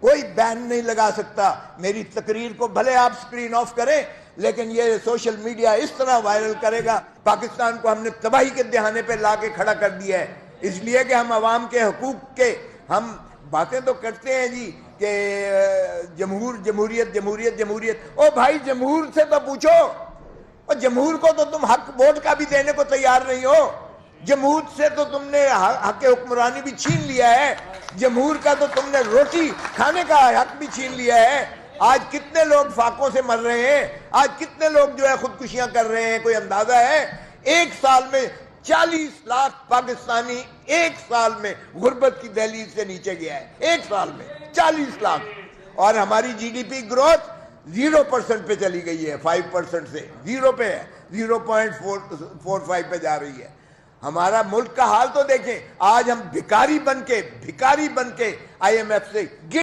کوئی بین نہیں لگا سکتا. میری تقریر کو بھلے آپ سکرین آف کریں لیکن یہ سوشل میڈیا اس طرح وائرل کرے گا. پاکستان کو ہم نے تباہی کے دہانے پہ لا کے کھڑا کر دیا ہے، اس لیے کہ ہم عوام کے حقوق کے ہم باتیں تو کرتے ہیں جی کہ جمہوریت جمہوریت جمہوریت. او بھائی جمہور سے تو پوچھو، اور جمہور کو تو تم حق ووٹ کا بھی دینے کو تیار نہیں ہو. جمہور سے تو تم نے حق حکمرانی بھی چھین لیا ہے، جمہور کا تو تم نے روٹی کھانے کا حق بھی چھین لیا ہے. آج کتنے لوگ فاقوں سے مر رہے ہیں، آج کتنے لوگ جو ہے خودکشیاں کر رہے ہیں، کوئی اندازہ ہے؟ ایک سال میں 40 لاکھ پاکستانی ایک سال میں غربت کی دہلیز سے نیچے گیا ہے، ایک سال میں 40 لاکھ. اور ہماری جی ڈی پی گروتھ 0% پہ چلی گئی ہے، 5% سے 0 پہ ہے، 0.45 پہ جا رہی ہے. ہمارا ملک کا حال تو دیکھیں. آج ہم بھکاری بن کے آئی ایم ایف سے